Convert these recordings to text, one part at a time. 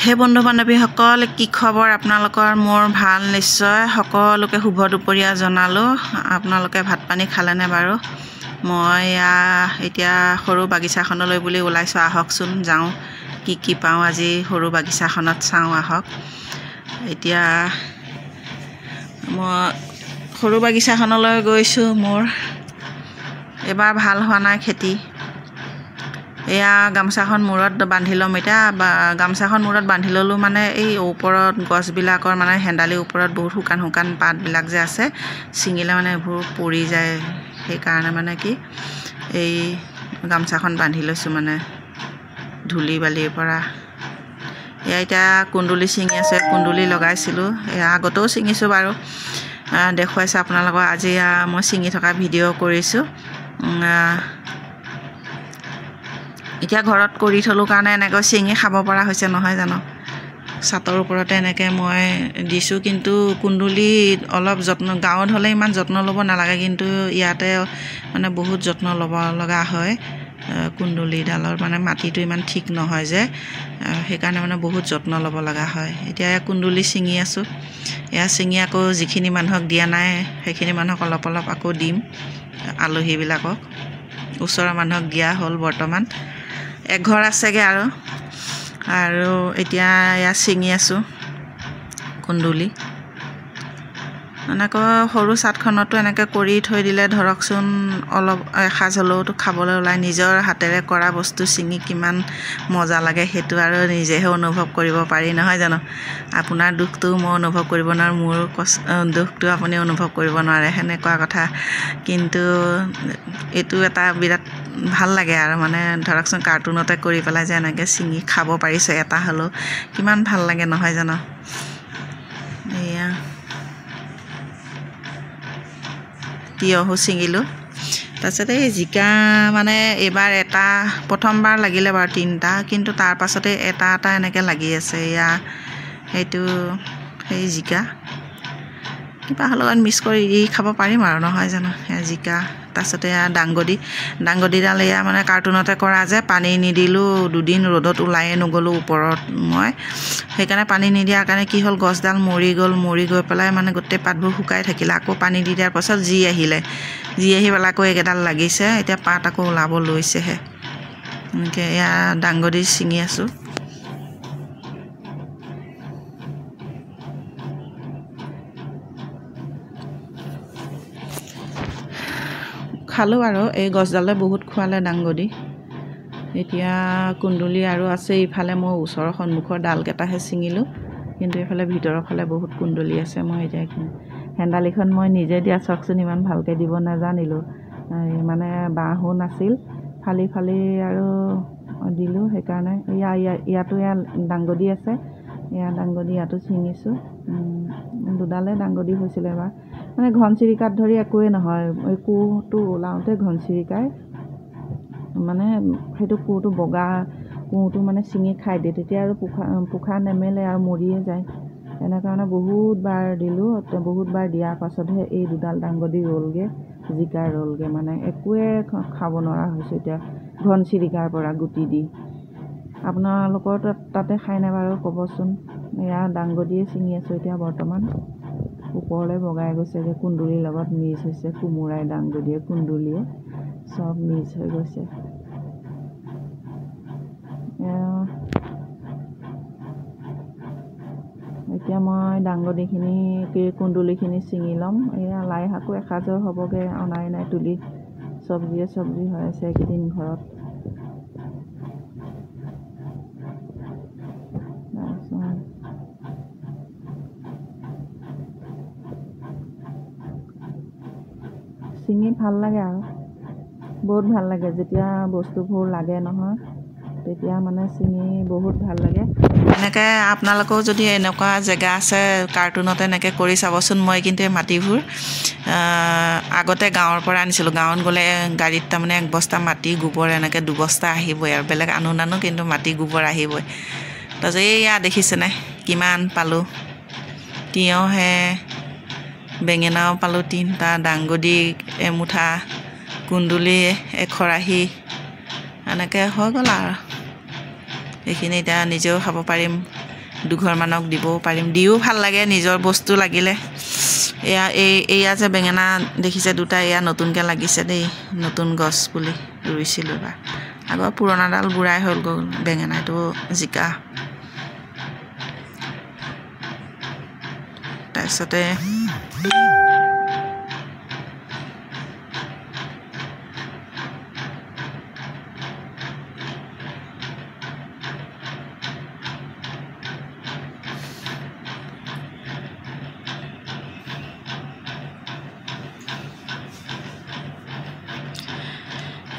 হে বন্ধু বান্ধৱীসকল কি খবৰ আপোনালোকৰ মোৰ ভাল নিশ্চয় সকলোকে শুভ দুপৰীয়া জনালো আপোনালোকে ভাত পানী খালেনে বাৰু মই এতিয়া সৰু বাগিচাখনলৈ বুলি ওলাইছো আহকচোন যাওঁ কি পাওঁ আজি সৰু বাগিচাখনত চাওঁ আহক এতিয়া মই সৰু বাগিচাখনলৈ গৈছো মোৰ এবাৰ ভাল হোৱা নাই খেতি এয়া গামছাখন মূৰত বান্ধি লম এটা গামছাখন মূৰত বান্ধি ললো মানে এই ওপৰত গছবিলাকৰ মানে হেন্দালি ওপৰত বহুত শুকান পাতবিলাক যে আছে ছিঙিলে মানে বহুত পৰি যায় সেই কাৰণে মানে কি এই গামছাখন বান্ধি লৈছো মানে ধুলি বালিৰ পৰা এয়া এটা কুণ্ডুলি ছিঙি আছে কুণ্ডুলি লগাইছিলো এয়া আগতেও ছিঙিছো বাৰু দেখুৱাইছো আপোনালোকক আজি মই ছিঙি থকা ভিডিঅ' কৰিছো এতিয়া ঘৰত কৰি থলো কাৰণে এনেকৈ ছিঙি খাব পৰা হৈছে নহয় জানো ছাতৰ ওপৰতে এনেকৈ মই দিছো কিন্তু কুণ্ডুলি অলপ যত্ন গাঁৱত হ'লে ইমান যত্ন ল'ব নালাগে কিন্তু ইয়াতে মানে বহুত যত্ন ল'ব লগা হয় কুণ্ডুলিডালৰ মানে মাটিটো ইমান ঠিক নহয় যে সেইকাৰণে মানে বহুত যত্ন ল'ব লগা হয় এতিয়া কুণ্ডুলি ছিঙি আছো এয়া ছিঙি আকৌ যিখিনি মানুহক দিয়া নাই সেইখিনি মানুহক অলপ আকৌ দিম আলহীবিলাকক ওচৰৰ মানুহক দিয়া হ'ল বৰ্তমান এক ঘৰ আছেগে আৰু এতিয়া ইয়া ছিঙি আছো কুণ্ডুলি এনেকৈ সৰু চাটখনতো এনেকৈ কৰি থৈ দিলে ধৰকচোন অলপ এসাজ হ'লেওতো খাবলৈ ওলাই নিজৰ হাতেৰে কৰা বস্তু ছিঙি কিমান মজা লাগে সেইটো আৰু নিজেহে অনুভৱ কৰিব পাৰি নহয় জানো আপোনাৰ দুখটো মই অনুভৱ কৰিব নোৱাৰো মোৰ দুখটো আপুনি অনুভৱ কৰিব নোৱাৰে হেনেকুৱা কথা কিন্তু এইটো এটা বিৰাট ভাল লাগে আৰু মানে ধৰকচোন কাৰ্টুনতে কৰি পেলাই যে এনেকৈ ছিঙি খাব পাৰিছে এটা হলো কিমান ভাল লাগে নহয় জানো এয়া তিয়হো ছিঙিলো তাৰপিছতে এই জিকা মানে এইবাৰ এটা প্ৰথমবাৰ লাগিলে বাৰু তিনটা কিন্তু তাৰ পাছতে এটা এনেকৈ লাগি আছে এয়া সেইটো সেই জিকা কিবা লগত মিক্স কৰি খাব পাৰিম আৰু নহয় জানো জিকা তাৰপিছতে দাংগদিডাল এয়া মানে কাৰ্টুনতে কৰা যে পানী নিদিলো দুদিন ৰ'দত ওলায়ে নগলো ওপৰত মই সেইকাৰণে পানী নিদিয়াৰ কাৰণে কি হ'ল গছডাল মৰি গৈ পেলাই মানে গোটেই পাতবোৰ শুকাই থাকিলে আকৌ পানী দি দিয়াৰ পাছত জি আহি পেলাই আকৌ একেডাল লাগিছে এতিয়া পাত আকৌ ওলাব লৈছেহে এনেকৈ এয়া দাংগদি ছিঙি আছো খালো আৰু এই গছডালে বহুত খোৱালে দাংগদি এতিয়া কুণ্ডুলি আৰু আছে ইফালে মই ওচৰৰ সন্মুখৰ ডালকেইটাহে ছিঙিলো কিন্তু এইফালে ভিতৰৰ ফালে বহুত কুণ্ডুলি আছে মই এতিয়া হেন্দালিখন মই নিজে দিয়া চকচোন ইমান ভালকৈ দিব নাজানিলো মানে বাঁহো নাছিল ফালি আৰু দিলো সেইকাৰণে ইয়াতো দাংগদি আছে দাংগদি ইয়াতো ছিঙিছো দুডালে দাংগদি হৈছিলে এবাৰ মানে ঘনচিৰিকাত ধৰি একোৱে নহয় এই কোহটো ওলাওঁতে ঘনচিৰিকাই মানে সেইটো কোহটো বগা কোহটো মানে ছিঙি খাই দিয়ে তেতিয়া আৰু পোখা নেমেলে আৰু মৰিয়ে যায় এনেকৈ মানে বহুতবাৰ দিলো বহুতবাৰ দিয়াৰ পাছতহে এই দুডাল দাংগদি ৰ'লগৈ জিকা ৰ'লগৈ মানে একোৱে খাব নোৱাৰা হৈছে এতিয়া ঘনচিৰিকাৰ পৰা গুটি দি আপোনালোকৰ তাতে খায়নে বাৰু ক'বচোন এয়া দাংগদিয়ে ছিঙি আছো এতিয়া বৰ্তমান ওপৰলৈ বগাই গৈছেগৈ কুণ্ডুলিৰ লগত মিক্স হৈছে কোমোৰাই দাংগদিয়ে কুণ্ডুলিয়ে চব মিক্স হৈ গৈছে এতিয়া মই দাংগদিখিনি কুণ্ডুলিখিনি ছিঙি ল'ম এয়া লাই শাকো এসাজৰ হ'বগৈ অনাই নাই তুলি চব্জি হৈ আছে এইকেইদিন ঘৰত ছিঙি ভাল লাগে আৰু বহুত ভাল লাগে যেতিয়া বস্তুবোৰ লাগে নহয় তেতিয়া মানে ছিঙি বহুত ভাল লাগে এনেকৈ আপোনালোকেও যদি এনেকুৱা জেগা আছে কাৰ্টুনতে এনেকৈ কৰি চাবচোন মই কিন্তু এই মাটিবোৰ আগতে গাঁৱৰ পৰা আনিছিলোঁ গাঁৱত গ'লে গাড়ীত তাৰমানে এক বস্তা মাটি গোবৰ এনেকৈ দুবস্তা আহিবই আৰু বেলেগ নানো কিন্তু মাটি গোবৰ আহিবই তাৰপিছত এয়া দেখিছেনে কিমান পালোঁ তিয়ঁহে বেঙেনাও পালোঁ 3টা দাংগদি এমুঠা কুণ্ডুলি এখৰাহি এনেকৈ হৈ গ'ল আৰু এইখিনি এতিয়া নিজেও খাব পাৰিম দুঘৰমানক দিবও পাৰিম দিও ভাল লাগে নিজৰ বস্তু লাগিলে এয়া যে বেঙেনা দেখিছে দুটা এয়া নতুনকৈ লাগিছে দেই নতুন গছ পুলি ৰুইছিলোঁ বা আগৰ পুৰণাডাল বুঢ়াই হ'ল গ'ল বেঙেনাটো জিকা তাৰপিছতে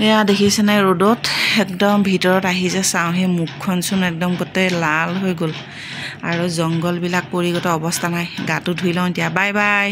এয়া দেখিছেনে ৰ'দত একদম ভিতৰত আহি যে চাওঁ সেই মুখখনচোন একদম গোটেই লাল হৈ গ'ল আৰু জংঘলবিলাক পৰি গোটেই অৱস্থা নাই গাটো ধুই লওঁ এতিয়া বাই বাই